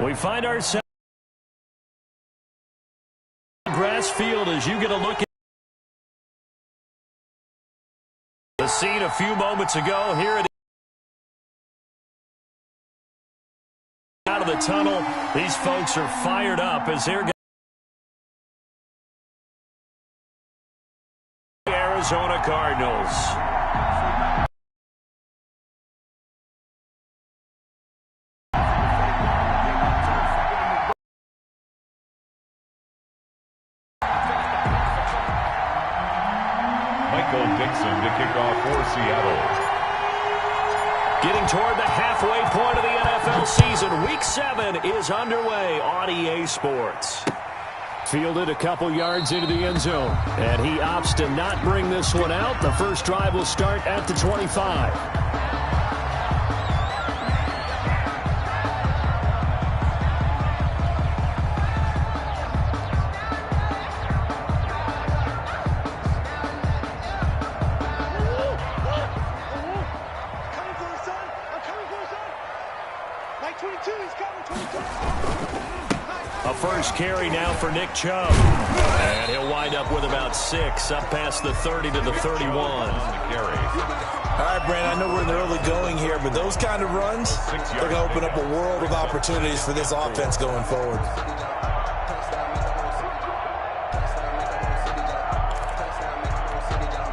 We find ourselves grass field as you get a look at the scene a few moments ago. Here it is. Out of the tunnel, these folks are fired up as they're Arizona Cardinals. Michael Dixon to kick off for Seattle. Getting toward the halfway point of the NFL season. Week 7 is underway on EA Sports. Fielded a couple yards into the end zone, and he opts to not bring this one out. The first drive will start at the 25. A first carry now for Nick Chubb. And he'll wind up with about 6, up past the 30 to the 31. All right, Brandon, I know we're in the early going here, but those kind of runs, they're going to open up a world of opportunities for this offense going forward.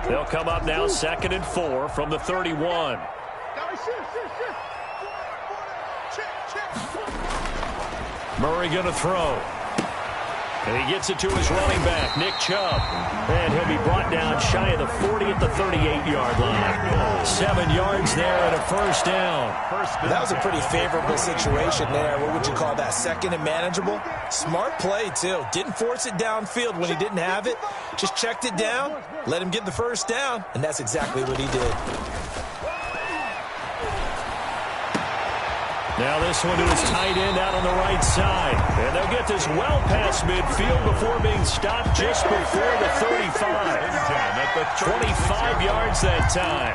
They'll come up now 2nd and 4 from the 31. Murray going to throw. And he gets it to his running back, Nick Chubb. And he'll be brought down shy of the 40 at the 38-yard line. 7 yards there and a first down. That was a pretty favorable situation there. What would you call that? Second and manageable? Smart play, too. Didn't force it downfield when he didn't have it. Just checked it down, let him get the first down, and that's exactly what he did. Now this one to his tight end out on the right side. And they'll get this well past midfield before being stopped just before the 35. 25 yards that time.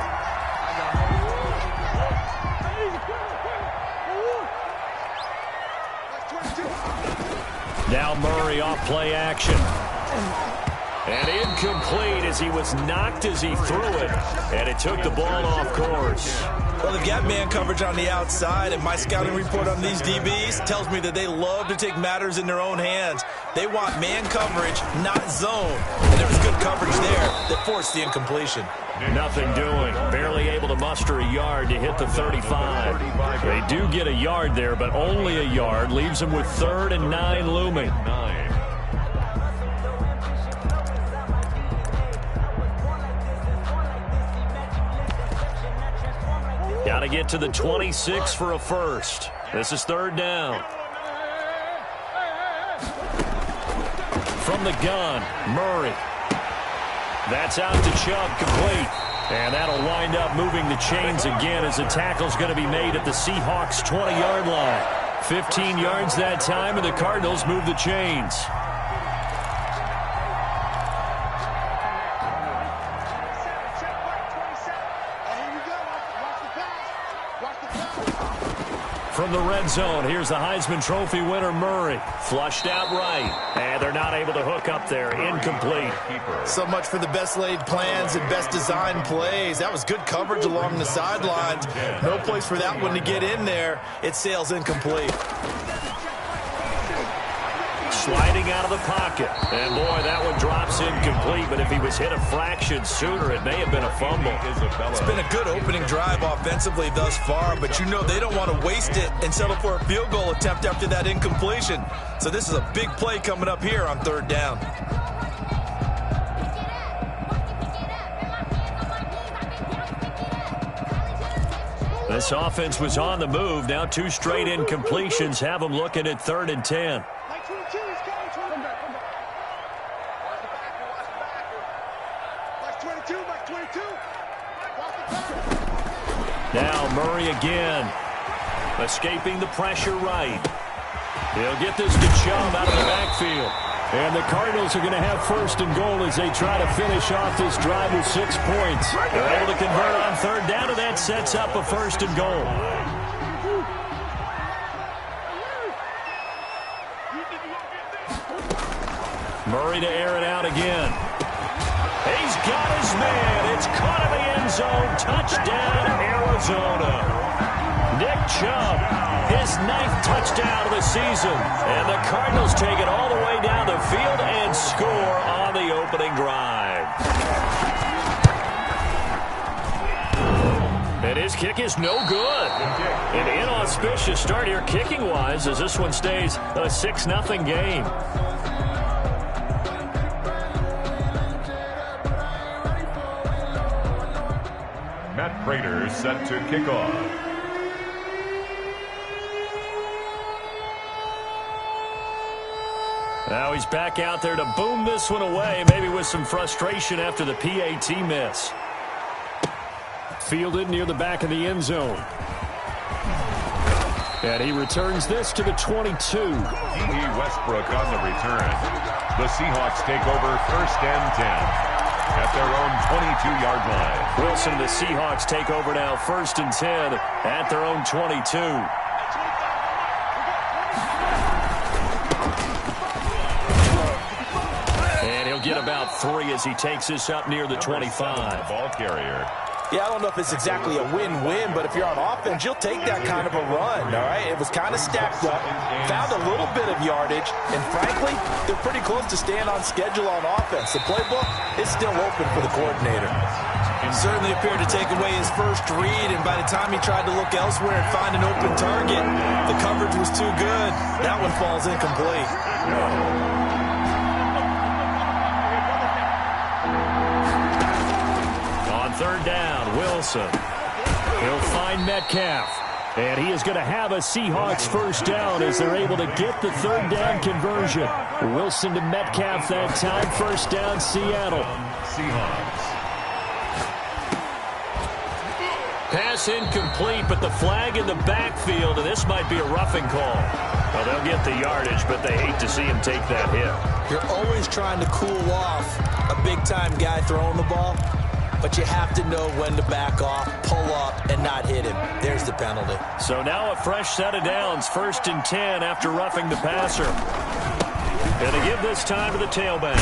Now Murray off play action. And incomplete as he was knocked as he threw it. And it took the ball off course. Well, they've got man coverage on the outside, and my scouting report on these DBs tells me that they love to take matters in their own hands. They want man coverage, not zone. And there was good coverage there that forced the incompletion. Nothing doing. Barely able to muster a yard to hit the 35. They do get a yard there, but only a yard. Leaves them with 3rd and 9 looming. Got to get to the 26 for a first. This is 3rd down. From the gun, Murray. That's out to Chubb, complete. And that'll wind up moving the chains again as the tackle's going to be made at the Seahawks' 20-yard line. 15 yards that time, and the Cardinals move the chains. From the red zone, here's the Heisman Trophy winner, Murray. Flushed out right, and they're not able to hook up there. Incomplete. So much for the best laid plans and best designed plays. That was good coverage along the sidelines. No place for that one to get in there. It sails incomplete. Sliding out of the pocket. And, boy, that one drops incomplete. But if he was hit a fraction sooner, it may have been a fumble. It's been a good opening drive offensively thus far, but you know they don't want to waste it and settle for a field goal attempt after that incompletion. So this is a big play coming up here on 3rd down. This offense was on the move. Now 2 straight incompletions have them looking at 3rd and 10. Now Murray again, escaping the pressure right. He'll get this to Chubb out of the backfield. And the Cardinals are going to have 1st and goal as they try to finish off this drive with 6 points. They're able to convert on 3rd down, and that sets up a 1st and goal. Murray to air it out again. He's got his man. It's caught in the end zone. Touchdown, Arizona. Nick Chubb, his 9th touchdown of the season. And the Cardinals take it all the way down the field and score on the opening drive. And his kick is no good. An inauspicious start here kicking-wise as this one stays a 6-0 game. Matt Prater set to kick off. Now he's back out there to boom this one away, maybe with some frustration after the PAT miss. Fielded near the back of the end zone. And he returns this to the 22. D.D. Westbrook on the return. The Seahawks take over 1st and 10. At their own 22-yard line. Wilson and the Seahawks take over now 1st and 10 at their own 22. And he'll get about 3 as he takes this up near the 25. Ball carrier. Yeah, I don't know if it's exactly a win-win, but if you're on offense, you'll take that kind of a run, all right? It was kind of stacked up, found a little bit of yardage, and frankly, they're pretty close to staying on schedule on offense. The playbook is still open for the coordinator. He certainly appeared to take away his first read, and by the time he tried to look elsewhere and find an open target, the coverage was too good. That one falls incomplete. On 3rd down, Wilson. He'll find Metcalf. And he is going to have a Seahawks 1st down as they're able to get the 3rd down conversion. Wilson to Metcalf that time. 1st down, Seattle. Seahawks. Pass incomplete, but the flag in the backfield, and this might be a roughing call. Well, they'll get the yardage, but they hate to see him take that hit. You're always trying to cool off a big-time guy throwing the ball, but you have to know when to back off, pull up, and not hit him. There's the penalty. So now a fresh set of downs, 1st and 10 after roughing the passer. Going to give this time to the tailback.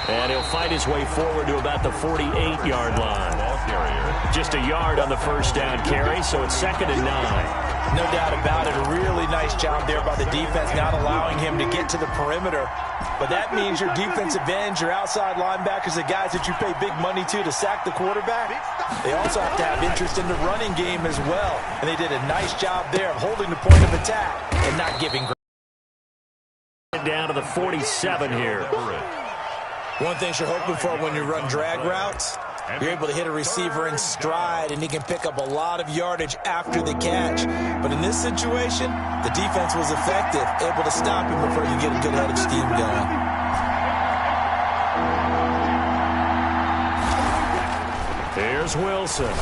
And he'll fight his way forward to about the 48-yard line. Ball carrier. Just a yard on the 1st down carry, so it's 2nd and 9. No doubt about it. A really nice job there by the defense, not allowing him to get to the perimeter. But that means your defensive ends, your outside linebackers, the guys that you pay big money to sack the quarterback, they also have to have interest in the running game as well. And they did a nice job there of holding the point of attack and not giving ground. Down to the 47 here. One thing you're hoping for when you run drag routes, you're able to hit a receiver in stride, and he can pick up a lot of yardage after the catch. But in this situation, the defense was effective, able to stop him before you get a good head of steam going. Here's Wilson.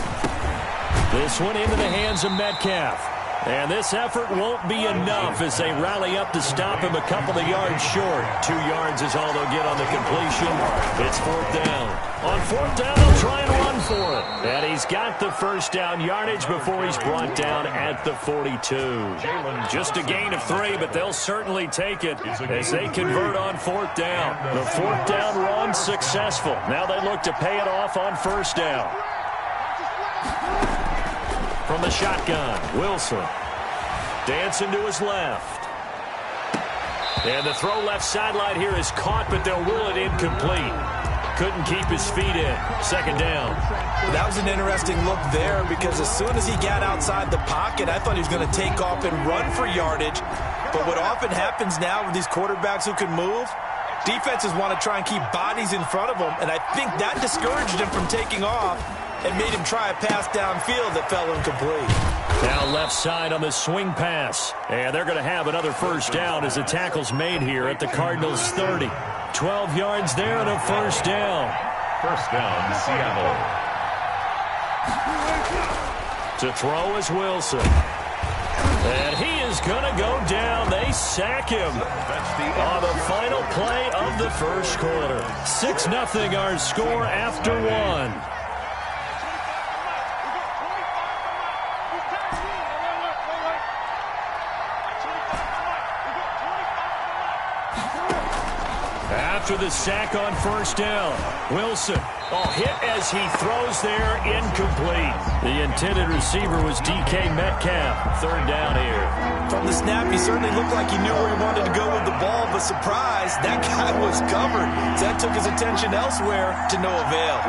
This one into the hands of Metcalf. And this effort won't be enough as they rally up to stop him a couple of yards short. 2 yards is all they'll get on the completion. It's 4th down. On 4th down, they'll try and run for it. And he's got the 1st down yardage before he's brought down at the 42. Just a gain of 3, but they'll certainly take it as they convert on 4th down. The 4th down run successful. Now they look to pay it off on 1st down. From the shotgun, Wilson. Dancing to his left. And the throw left sideline here is caught, but they'll rule it incomplete. Couldn't keep his feet in. 2nd down. That was an interesting look there because as soon as he got outside the pocket, I thought he was going to take off and run for yardage. But what often happens now with these quarterbacks who can move, defenses want to try and keep bodies in front of them, and I think that discouraged him from taking off and made him try a pass downfield that fell incomplete. Now left side on the swing pass. And they're going to have another 1st down as the tackle's made here at the Cardinals' 30. 12 yards there and a 1st down. 1st down, Seattle. To throw is Wilson. And he is going to go down. They sack him on the final play of the 1st quarter. 6-0 our score after 1. After the sack on first down, Wilson. Hit as he throws there, incomplete. The intended receiver was DK Metcalf. Third down here. From the snap, he certainly looked like he knew where he wanted to go with the ball, but surprise, that guy was covered. So that took his attention elsewhere to no avail.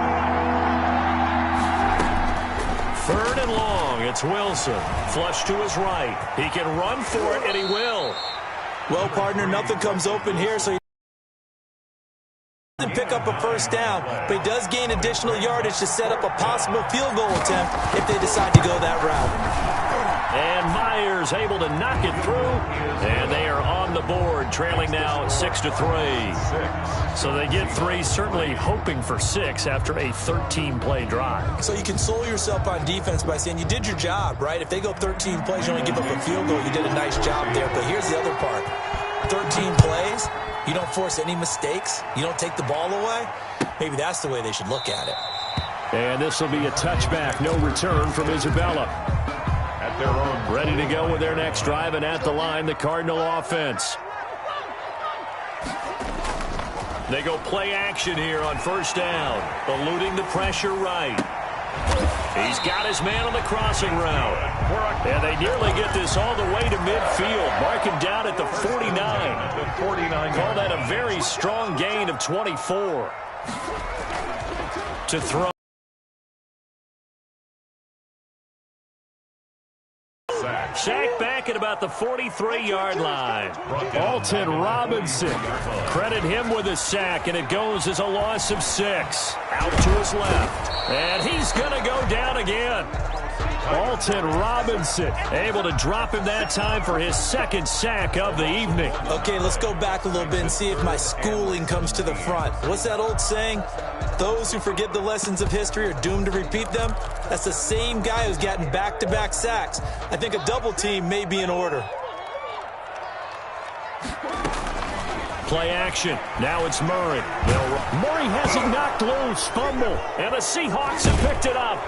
Third and long, it's Wilson. Flush to his right. He can run for it, and he will. Well, partner, nothing comes open here, so he doesn't pick up a first down, but he does gain additional yardage to set up a possible field goal attempt if they decide to go that route. And Myers able to knock it through, and they are on the board, trailing now 6-3. So they get 3, certainly hoping for 6 after a 13-play drive. So you console yourself on defense by saying you did your job, right? If they go 13 plays, you only give up a field goal, you did a nice job there. But here's the other part. 13 plays, you don't force any mistakes, you don't take the ball away. Maybe that's the way they should look at it. And this will be a touchback, no return from Isabella. At their own. Ready to go with their next drive, and at the line, the Cardinal offense. They go play action here on first down, eluding the pressure right. He's got his man on the crossing route. And they nearly get this all the way to midfield. Mark him down at the 49. Call that a very strong gain of 24. To throw. Sack back at about the 43-yard line. Alton Robinson. Credit him with a sack, and it goes as a loss of 6. Out to his left. And he's going to go down again. Alton Robinson able to drop him that time for his second sack of the evening. Okay, let's go back a little bit and see if my schooling comes to the front. What's that old saying? Those who forget the lessons of history are doomed to repeat them. That's the same guy who's gotten back-to-back sacks. I think a double team may be in order. Play action. Now it's Murray. Murray has it knocked loose. Fumble. And the Seahawks have picked it up.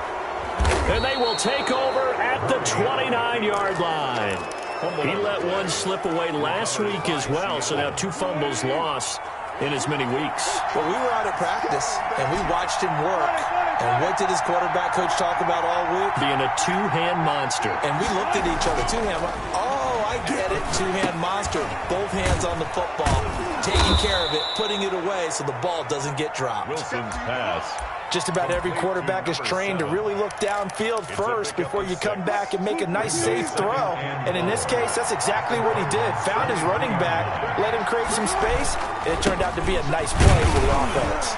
And they will take over at the 29-yard line. He let one slip away last week as well, so now 2 fumbles lost in as many weeks. Well, we were out at practice, and we watched him work. And what did his quarterback coach talk about all week? Being a two-hand monster. And we looked at each other. Two-hand. Oh, I get it. Two-hand monster. Both hands on the football. Taking care of it. Putting it away so the ball doesn't get dropped. Wilson's pass. Just about every quarterback is trained to really look downfield first before you come back and make a nice, safe throw. And in this case, that's exactly what he did. Found his running back, let him create some space, and it turned out to be a nice play for the offense.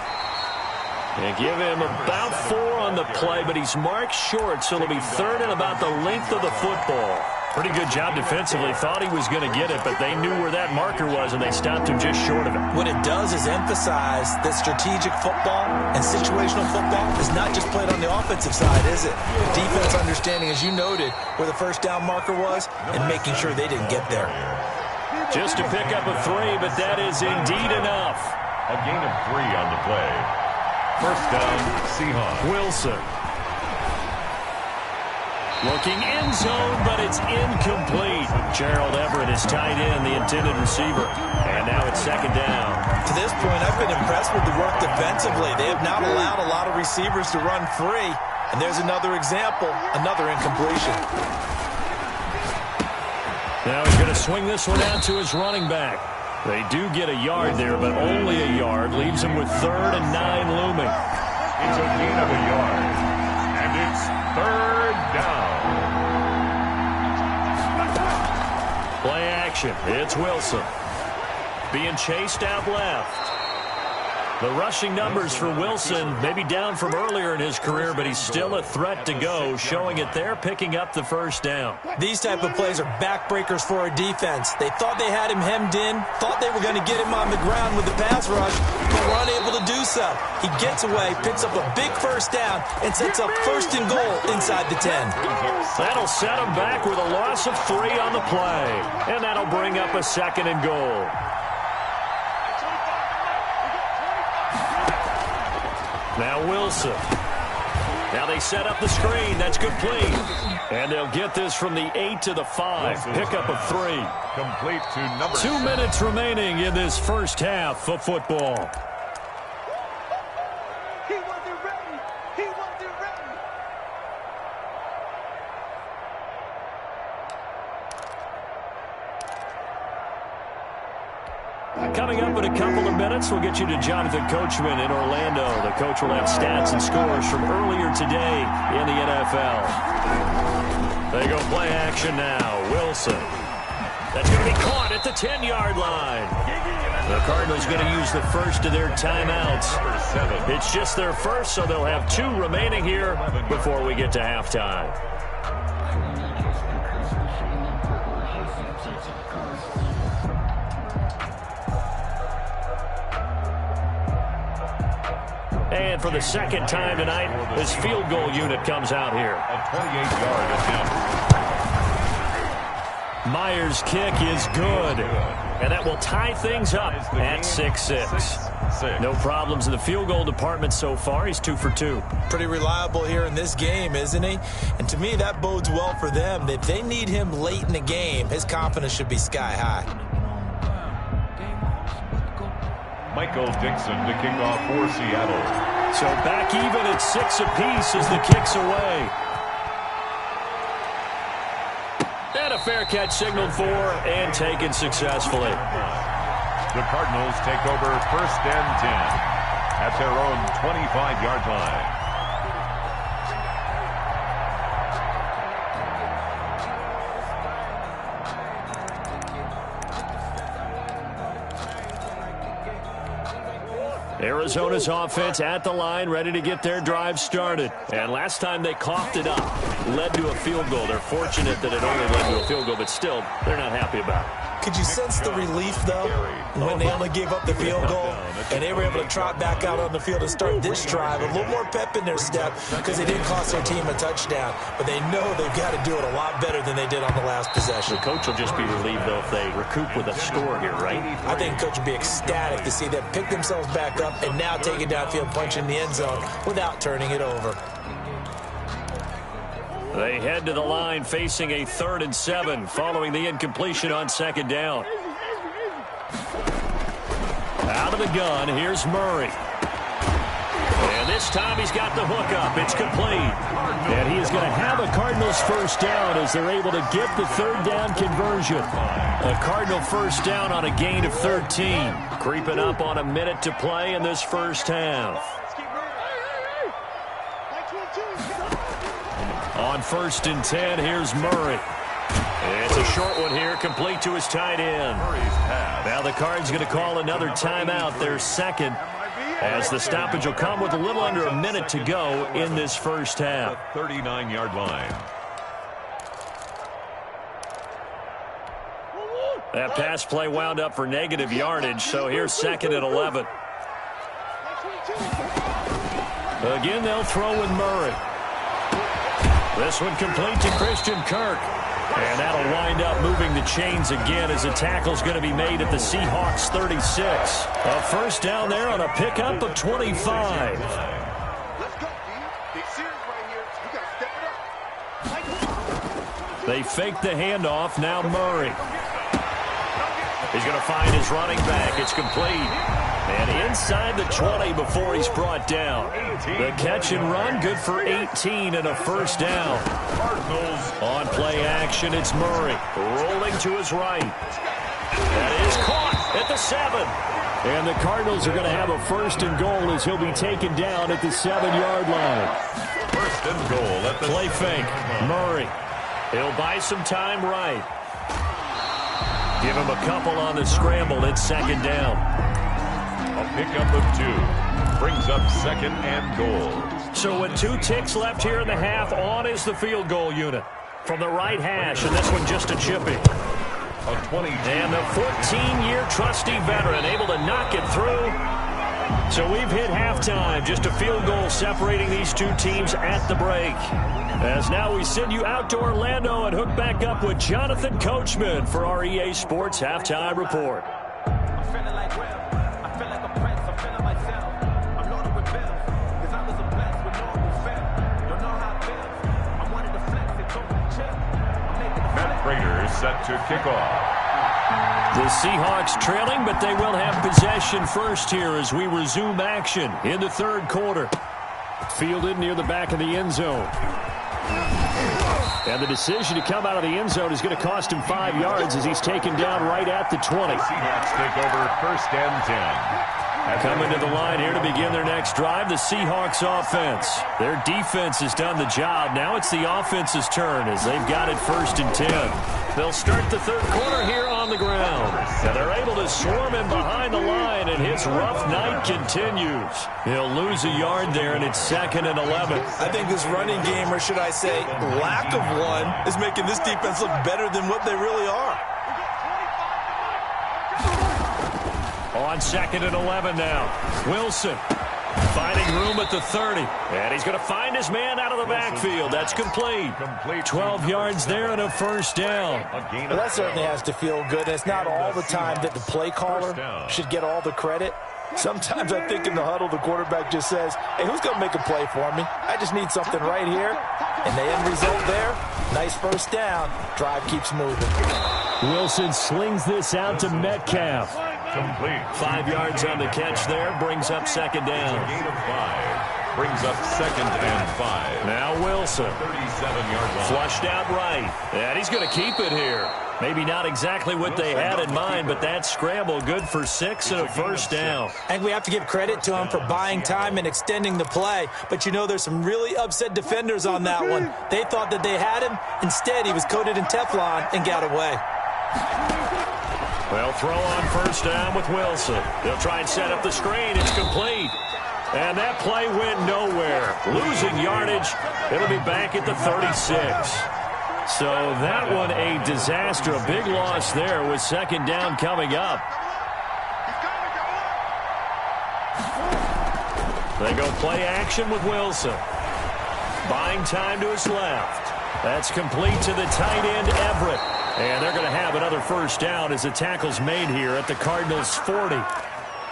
They give him about 4 on the play, but he's marked short, so it'll be third and about the length of the football. Pretty good job defensively. Thought he was going to get it, but they knew where that marker was, and they stopped him just short of it. What it does is emphasize that strategic football and situational football is not just played on the offensive side, is it? Defense understanding, as you noted, where the first down marker was and making sure they didn't get there. Just to pick up a 3, but that is indeed enough. A gain of 3 on the play. First down, Seahawks. Wilson. Looking end zone, but it's incomplete. Gerald Everett is tied in, the intended receiver. And now it's second down. To this point, I've been impressed with the work defensively. They have not allowed a lot of receivers to run free. And there's another example, another incompletion. Now he's going to swing this one out to his running back. They do get a yard there, but only a yard. Leaves him with 3rd and 9 looming. It's a gain of a yard. And it's third down. Play action. It's Wilson. Being chased out left. The rushing numbers for Wilson may be down from earlier in his career, but he's still a threat to go, showing it there, picking up the first down. These type of plays are backbreakers for a defense. They thought they had him hemmed in, thought they were going to get him on the ground with the pass rush, but were unable to do so. He gets away, picks up a big first down, and sets up 1st and goal inside the 10. That'll set him back with a loss of 3 on the play, and that'll bring up a 2nd and goal. Now Wilson. Now they set up the screen. That's complete. And they'll get this from the 8 to the 5. Pickup of 3. Complete to number 2 minutes remaining in this first half of football. He wasn't ready. He wasn't ready. Coming up in a couple of minutes, we'll get you to Jonathan Coachman in Orlando. The coach will have stats and scores from earlier today in the NFL. They go play action now. Wilson. That's going to be caught at the 10-yard line. The Cardinals going to use the first of their timeouts. It's just their first, so they'll have 2 remaining here before we get to halftime. And for the second time tonight, this field goal unit comes out here. A 28-yard attempt. Myers' kick is good. And that will tie things up at 6-6. No problems in the field goal department so far. He's 2 for 2. Pretty reliable here in this game, isn't he? And to me, that bodes well for them. If they need him late in the game, his confidence should be sky high. Michael Dixon to kick off for Seattle. So back even at 6 apiece as the kick's away. And a fair catch signaled for and taken successfully. The Cardinals take over first and 10 at their own 25-yard line. Arizona's offense at the line, ready to get their drive started. And last time they coughed it up, led to a field goal. They're fortunate that it only led to a field goal, but still, they're not happy about it. Could you sense the relief, though, when they only gave up the field goal and they were able to trot back out on the field and start this drive? A little more pep in their step because they didn't cost their team a touchdown, but they know they've got to do it a lot better than they did on the last possession. The coach will just be relieved, though, if they recoup with a score here, right? I think the coach will be ecstatic to see them pick themselves back up and now take it downfield, punch in the end zone without turning it over. They head to the line facing a 3rd and 7 following the incompletion on 2nd down. Out of the gun, here's Murray. And this time he's got the hook up. It's complete. And he is going to have a Cardinals first down as they're able to get the 3rd down conversion. A Cardinal first down on a gain of 13. Creeping up on a minute to play in this first half. On 1st and 10, here's Murray. It's a short one here, complete to his tight end. Now the Cards going to call another timeout, their second, as the stoppage will come with a little under a minute to go in this first half. 39-yard line. That pass play wound up for negative yardage, so here's 2nd and 11. Again, they'll throw with Murray. This one complete to Christian Kirk. And that'll wind up moving the chains again as a tackle's going to be made at the Seahawks 36. A first down there on a pickup of 25. They fake the handoff. Now Murray. He's going to find his running back. It's complete. And inside the 20 before he's brought down. The catch and run, good for 18 and a first down. On play action, it's Murray. Rolling to his right. That is caught at the 7. And the Cardinals are going to have a first and goal as he'll be taken down at the 7-yard line. First and goal at the play fake. Murray. He'll buy some time right. Give him a couple on the scramble. It's 2nd down. A pickup of 2. Brings up 2nd and goal. So with 2 ticks left here in the half, on is the field goal unit. From the right hash, and this one just a chippy. A 20. And the 14-year trusty veteran able to knock it through. So we've hit halftime. Just a field goal separating these 2 teams at the break. As now we send you out to Orlando and hook back up with Jonathan Coachman for our EA Sports Halftime Report. set to kick off. The Seahawks trailing, but they will have possession first here as we resume action in the third quarter. Fielded near the back of the end zone. And the decision to come out of the end zone is going to cost him 5 yards as he's taken down right at the 20. The Seahawks take over first and 10. Coming to the line here to begin their next drive, the Seahawks offense. Their defense has done the job. Now it's the offense's turn as they've got it first and 10. They'll start the third quarter here on the ground. And they're able to swarm him behind the line, and his rough night continues. He'll lose a yard there, and it's 2nd and 11. I think this running game, or should I say lack of one, is making this defense look better than what they really are. On 2nd and 11 now. Wilson finding room at the 30. And he's going to find his man out of the backfield. That's complete. 12 yards there and a first down. Well, that certainly has to feel good. It's not all the time that the play caller should get all the credit. Sometimes I think in the huddle, the quarterback just says, hey, who's going to make a play for me? I just need something right here. And the end result there, nice first down. Drive keeps moving. Wilson slings this out to Metcalf. Complete. 5 yards on the catch there, brings up second down. A gain of 5. Brings up 2nd and 5. Now Wilson. 37-yard line. Flushed out right. And he's going to keep it here. Maybe not exactly what they had in mind, but that scramble good for 6 and a first down. I think we have to give credit to him for buying time and extending the play. But, you know, there's some really upset defenders on that one. They thought that they had him. Instead, he was coated in Teflon and got away. They'll throw on first down with Wilson. They'll try and set up the screen. It's complete. And that play went nowhere. Losing yardage. It'll be back at the 36. So that one a disaster. A big loss there with second down coming up. They go play action with Wilson. Buying time to his left. That's complete to the tight end, Everett. And they're going to have another first down as the tackle's made here at the Cardinals' 40.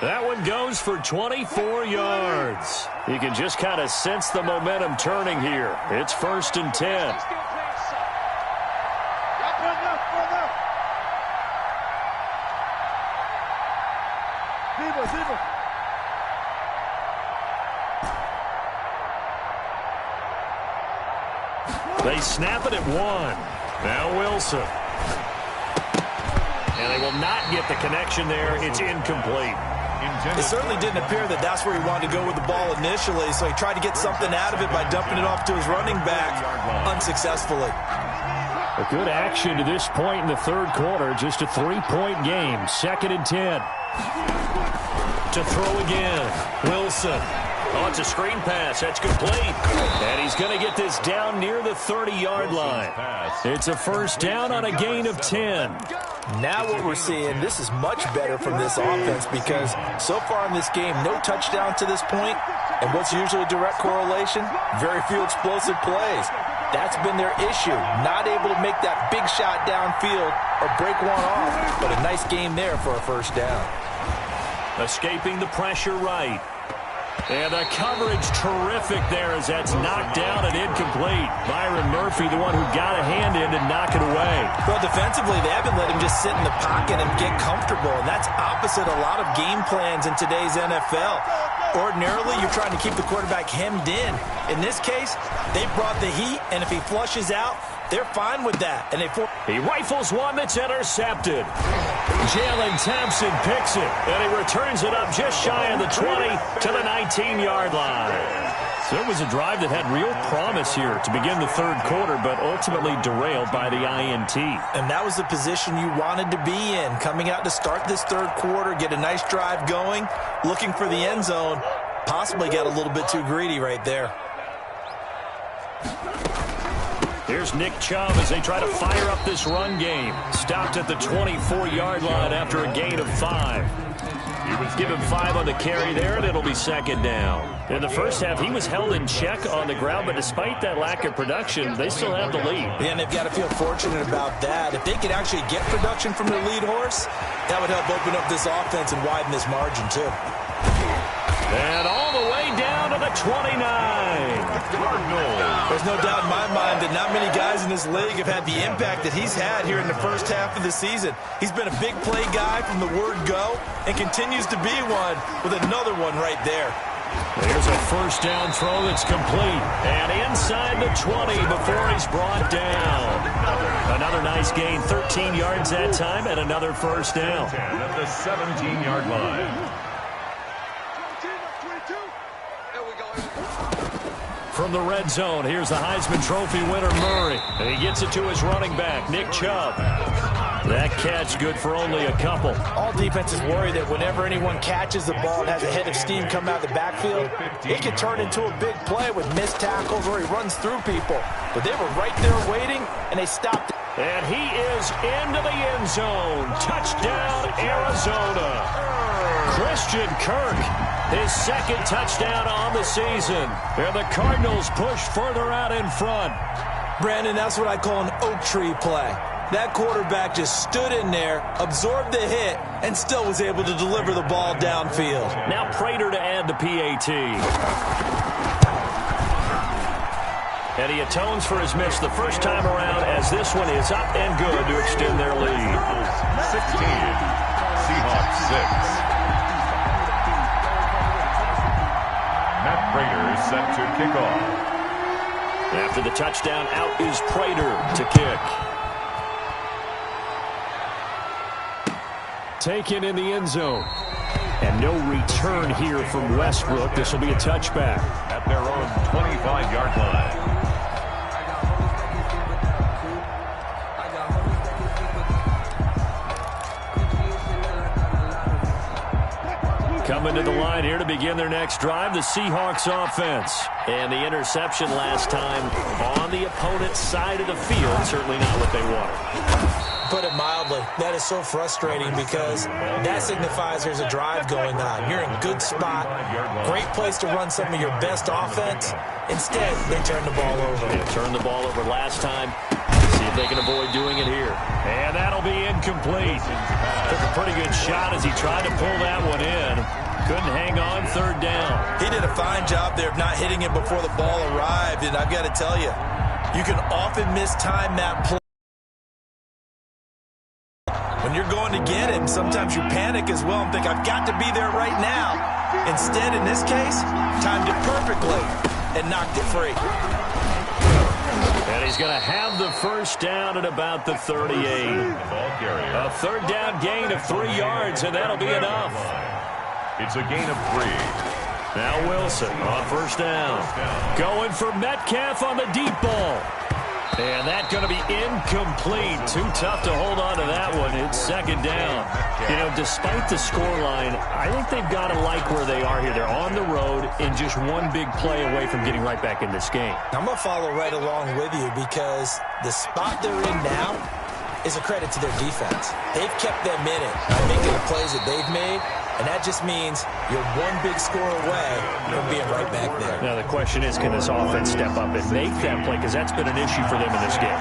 That one goes for 24 yards. You can just kind of sense the momentum turning here. It's 1st and 10. They snap it at 1. Now Wilson. And they will not get the connection there. It's incomplete. It certainly didn't appear that that's where he wanted to go with the ball initially, so he tried to get something out of it by dumping it off to his running back unsuccessly. A good action to this point in the third quarter. Just a 3-point game. 2nd and 10. To throw again. Wilson. Oh, it's a screen pass. That's complete. And he's going to get this down near the 30-yard line. It's a first down on a gain of 10. Now what we're seeing, this is much better from this offense because so far in this game, no touchdown to this point. And what's usually a direct correlation? Very few explosive plays. That's been their issue. Not able to make that big shot downfield or break one off. But a nice game there for a first down. Escaping the pressure right. And the coverage terrific there as that's knocked down and incomplete. Byron Murphy, the one who got a hand in and knock it away. Well, defensively, they haven't let him just sit in the pocket and get comfortable. And that's opposite a lot of game plans in today's NFL. Ordinarily, you're trying to keep the quarterback hemmed in. In this case, they brought the heat, and if he flushes out, they're fine with that. And he rifles one that's intercepted. Jalen Thompson picks it, and he returns it up just shy of the 20 to the 19-yard line. So it was a drive that had real promise here to begin the third quarter, but ultimately derailed by the INT. And that was the position you wanted to be in, coming out to start this third quarter, get a nice drive going, looking for the end zone, possibly got a little bit too greedy right there. Here's Nick Chubb as they try to fire up this run game. Stopped at the 24-yard line after a gain of 5. Give him 5 on the carry there, and it'll be second down. In the first half, he was held in check on the ground, but despite that lack of production, they still have the lead. Yeah, and they've got to feel fortunate about that. If they could actually get production from their lead horse, that would help open up this offense and widen this margin, too. And all the way down to the 29. There's no doubt in my mind that not many guys in this league have had the impact that he's had here in the first half of the season. He's been a big play guy from the word go and continues to be one with another one right there. There's a first down throw that's complete. And inside the 20 before he's brought down. Another nice gain, 13 yards that time, and another first down. At the 17-yard line. From the red zone, here's the Heisman Trophy winner, Murray. And he gets it to his running back, Nick Chubb. That catch good for only a couple. All defenses worry that whenever anyone catches the ball and has a head of steam come out of the backfield, it can turn into a big play with missed tackles or he runs through people. But they were right there waiting, and they stopped it. And he is into the end zone. Touchdown, Arizona. Christian Kirk, his second touchdown on the season. And the Cardinals push further out in front. Brandon, that's what I call an oak tree play. That quarterback just stood in there, absorbed the hit, and still was able to deliver the ball downfield. Now Prater to add the PAT. And he atones for his miss the first time around as this one is up and good to extend their lead. 16. Seahawks 6. Matt Prater is set to kick off. After the touchdown, out is Prater to kick. Taken in the end zone. And no return here from Westbrook. This will be a touchback. At their own 25-yard line. Coming to the line here to begin their next drive, the Seahawks offense. And the interception last time on the opponent's side of the field. Certainly not what they wanted. Put it mildly, that is so frustrating because that signifies there's a drive going on. You're in a good spot, great place to run some of your best offense. Instead, they turn the ball over. They turned the ball over last time. See if they can avoid doing it here. And that'll be incomplete. Took a pretty good shot as he tried to pull that one in. Couldn't hang on, third down. He did a fine job there of not hitting it before the ball arrived, and I've got to tell you, you can often mistime that play. When you're going to get him, sometimes you panic as well and think, I've got to be there right now. Instead, in this case, timed it perfectly and knocked it free. And he's going to have the first down at about the 38. A third down gain of 3 yards, and that'll be enough. It's a gain of 3. Now Wilson on first down. Going for Metcalf on the deep ball. And that's going to be incomplete. Too tough to hold on to that one. It's second down. You know, despite the scoreline, I think they've got to like where they are here. They're on the road and just one big play away from getting right back in this game. I'm going to follow right along with you because the spot they're in now is a credit to their defense. They've kept them in it by making the plays that they've made. And that just means you're one big score away from being right back there. Now the question is, can this offense step up and make that play? Because that's been an issue for them in this game.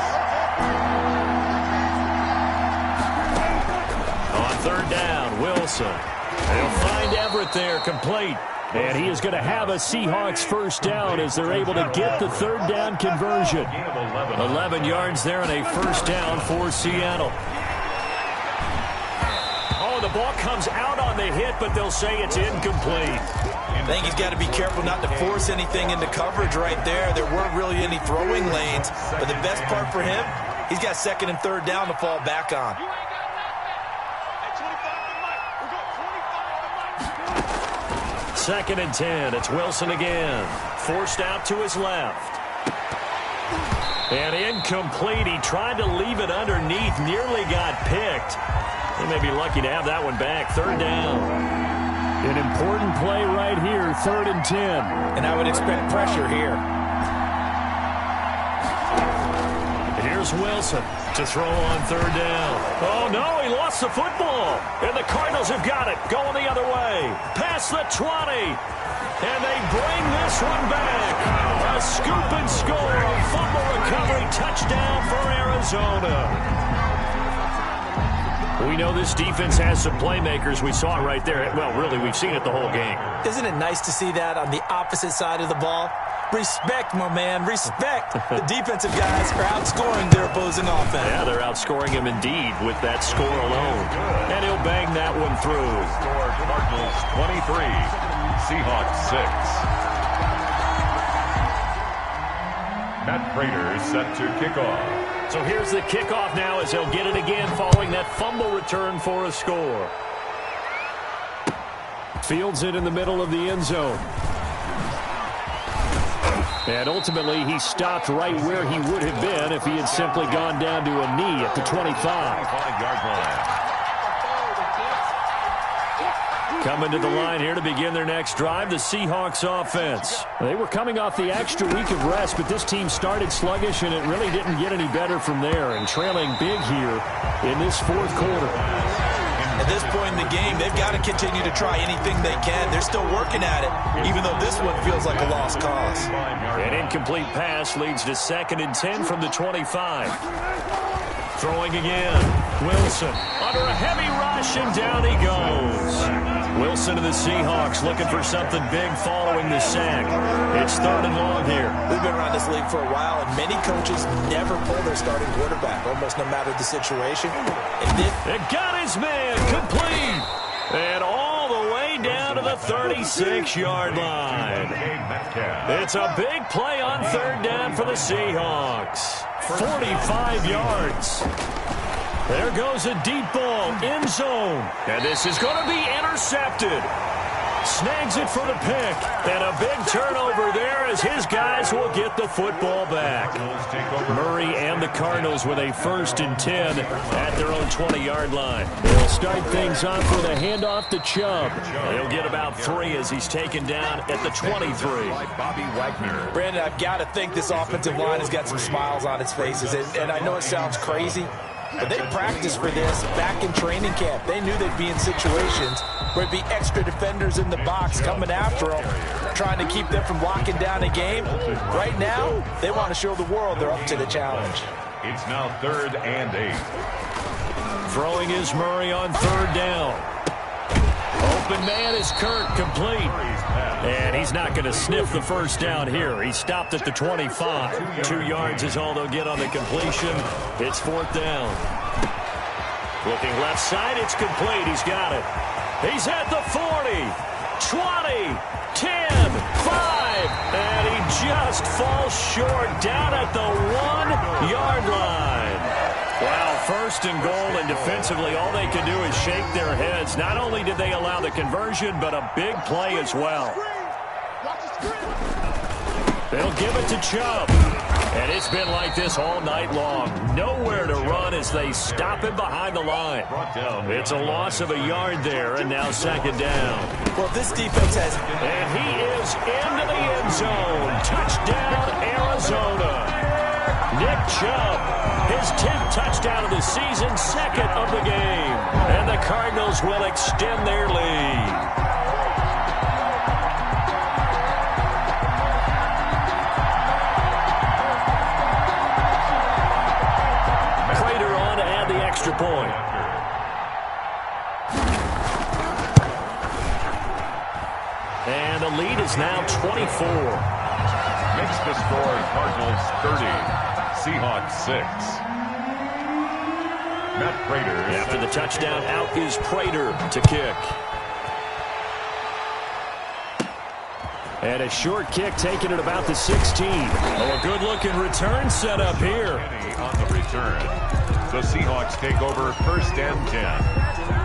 On third down, Wilson. They'll find Everett there, complete. And he is going to have a Seahawks first down as they're able to get the third down conversion. 11 yards there and a first down for Seattle. The ball comes out on the hit, but they'll say it's incomplete. I think he's got to be careful not to force anything into coverage right there. There weren't really any throwing lanes, but the best part for him, he's got second and third down to fall back on. Second and 10. It's Wilson again. Forced out to his left. And incomplete. He tried to leave it underneath. Nearly got picked. They may be lucky to have that one back. Third down. An important play right here. Third and 10. And I would expect pressure here. Here's Wilson to throw on third down. Oh, no, he lost the football. And the Cardinals have got it. Going the other way. Past the 20. And they bring this one back. A scoop and score. A fumble recovery touchdown for Arizona. We know this defense has some playmakers. We saw it right there. Well, really, we've seen it the whole game. Isn't it nice to see that on the opposite side of the ball? Respect, my man, respect. The defensive guys are outscoring their opposing offense. Yeah, they're outscoring him indeed with that score alone. And he'll bang that one through. Score Cardinals 23, Seahawks 6. Matt Prater set to kick off. So here's the kickoff now as he'll get it again following that fumble return for a score. Fields it in the middle of the end zone. And ultimately, he stopped right where he would have been if he had simply gone down to a knee at the 25. 25-yard line. Coming to the line here to begin their next drive, the Seahawks offense. They were coming off the extra week of rest, but this team started sluggish, and it really didn't get any better from there, and trailing big here in this fourth quarter. At this point in the game, they've got to continue to try anything they can. They're still working at it, even though this one feels like a lost cause. An incomplete pass leads to 2nd and 10 from the 25. Throwing again. Wilson under a heavy rush, and down he goes. Wilson to the Seahawks looking for something big following the sack. It's 3rd and long here. We've been around this league for a while, and many coaches never pull their starting quarterback, almost no matter the situation. It got his man complete. And all the way down to the 36-yard line. It's a big play on 3rd down for the Seahawks. 45 yards. There goes a deep ball, end zone. And this is going to be intercepted. Snags it for the pick. And a big turnover there as his guys will get the football back. Murray and the Cardinals with a 1st and 10 at their own 20-yard line. They'll start things off with a handoff to Chubb. He'll get about 3 as he's taken down at the 23. Bobby Wagner. Brandon, I've got to think this offensive line has got some smiles on its faces. And I know it sounds crazy, but they practiced for this back in training camp. They knew they'd be in situations where it'd be extra defenders in the box coming after them, trying to keep them from locking down a game. Right now, they want to show the world they're up to the challenge. It's now 3rd and 8. Throwing is Murray on 3rd down. Open man is Kirk, complete. And he's not going to sniff the 1st down here. He stopped at the 25. 2 yards is all they'll get on the completion. It's 4th down. Looking left side, it's complete. He's got it. He's at the 40, 20, 10, 5, and he just falls short down at the 1-yard line. Wow, 1st and goal, and defensively all they can do is shake their heads. Not only did they allow the conversion, but a big play as well. They'll give it to Chubb. And it's been like this all night long. Nowhere to run as they stop him behind the line. It's a loss of a yard there, and now 2nd down. Well, this defense has... And he is into the end zone. Touchdown, Arizona. Nick Chubb, his 10th touchdown of the season, 2nd of the game. And the Cardinals will extend their lead. Extra point. And the lead is now 24. Makes the score Cardinals 30, Seahawks 6. Matt Prater. After the touchdown, out is Prater to kick. And a short kick taken at about the 16. Oh, a good-looking return set up here. On the return. The Seahawks take over 1st and 10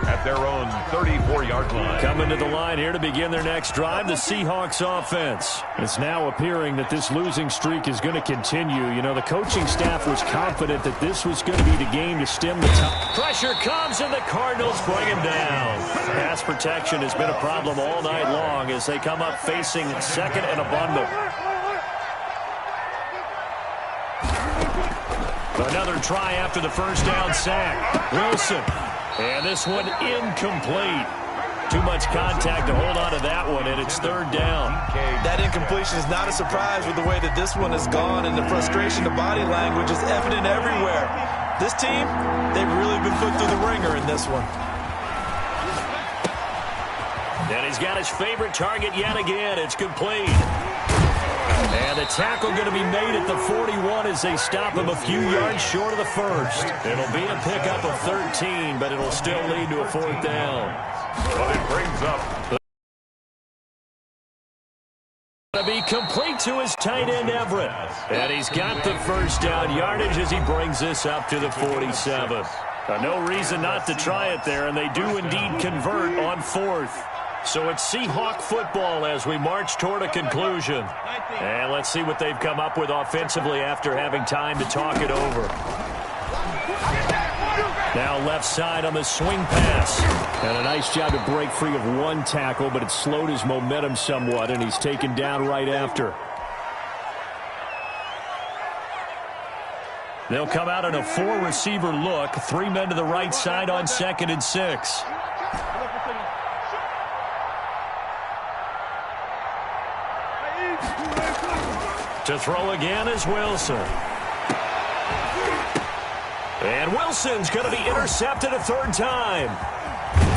at their own 34-yard line. Coming to the line here to begin their next drive, the Seahawks offense. It's now appearing that this losing streak is going to continue. You know, the coaching staff was confident that this was going to be the game to stem the top. Pressure comes, and the Cardinals bring him down. Pass protection has been a problem all night long as they come up facing 2nd and a bundle. Another try after the 1st down sack. Wilson. And this one incomplete. Too much contact to hold on to that one, and it's 3rd down. That incompletion is not a surprise with the way that this one has gone, and the frustration, the body language is evident everywhere. This team, they've really been put through the ringer in this one. And he's got his favorite target yet again. It's complete. And the tackle going to be made at the 41 as they stop him a few yards short of the first. It'll be a pickup of 13, but it'll still lead to a fourth down. But it brings up To be complete to his tight end, Everett. And he's got the first down yardage as he brings this up to the 47. No reason not to try it there, and they do indeed convert on fourth. So it's Seahawk football as we march toward a conclusion. And let's see what they've come up with offensively after having time to talk it over. Now left side on the swing pass. And a nice job to break free of one tackle, but it slowed his momentum somewhat, and he's taken down right after. They'll come out in a four-receiver look. 3 men to the right side on 2nd and 6. To throw again is Wilson. And Wilson's going to be intercepted a third time.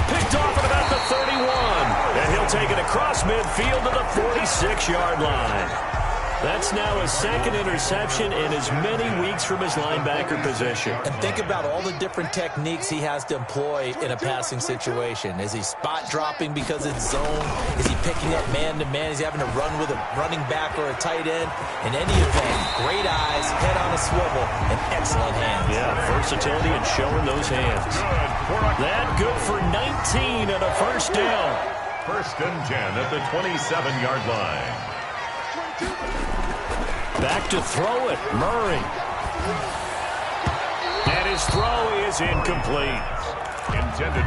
Picked off at about the 31. And he'll take it across midfield to the 46-yard line. That's now his second interception in as many weeks from his linebacker position. And think about all the different techniques he has to employ in a passing situation. Is he spot dropping because it's zone? Is he picking up man-to-man? Is he having to run with a running back or a tight end? In any event, great eyes, head on a swivel, and excellent hands. Yeah, versatility and showing those hands. That good for 19 and a first down. 1st and 10 at the 27-yard line. Back to throw it, Murray. And his throw is incomplete.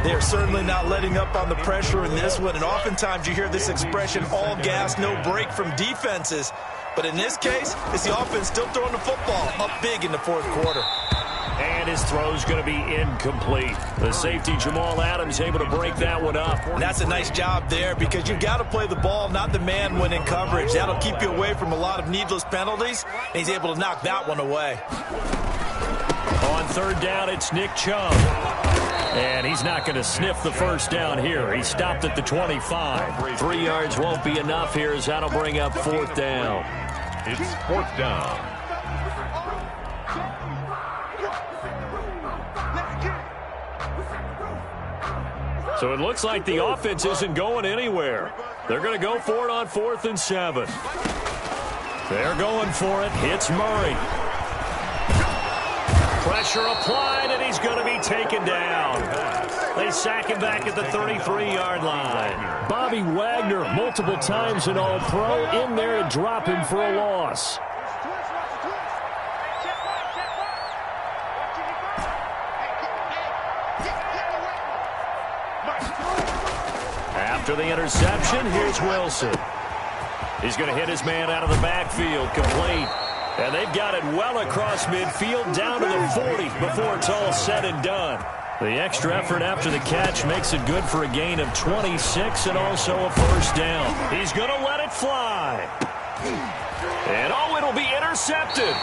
They're certainly not letting up on the pressure in this one, and oftentimes you hear this expression, all gas, no break from defenses. But in this case, it's the offense still throwing the football up big in the fourth quarter. And his throw's going to be incomplete. The safety, Jamal Adams, able to break that one up. And that's a nice job there because you've got to play the ball, not the man when in coverage. That'll keep you away from a lot of needless penalties, and he's able to knock that one away. On 3rd down, it's Nick Chubb. And he's not going to sniff the first down here. He stopped at the 25. 3 yards won't be enough here as that'll bring up 4th down. It's 4th down. So it looks like the offense isn't going anywhere. They're going to go for it on 4th and 7. They're going for it. Hits Murray. Pressure applied, and he's going to be taken down. They sack him back at the 33-yard line. Bobby Wagner, multiple times an All-Pro, in there to drop him for a loss. After the interception, here's Wilson. He's going to hit his man out of the backfield, complete. And they've got it well across midfield, down to the 40 before it's all said and done. The extra effort after the catch makes it good for a gain of 26 and also a first down. He's going to let it fly. And oh, it'll be intercepted.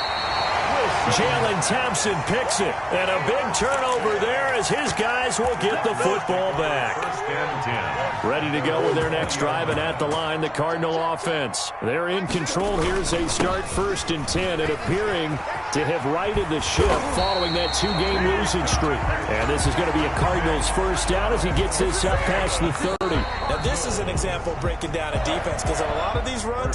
Jalen Thompson picks it. And a big turnover there as his guys will get the football back. 1st and 10. Ready to go with their next drive, and at the line, the Cardinal offense. They're in control here as they start 1st and 10 and appearing to have righted the ship following that 2-game losing streak. And this is going to be a Cardinals first down as he gets this up past the 30. Now, this is an example of breaking down a defense because on a lot of these runs,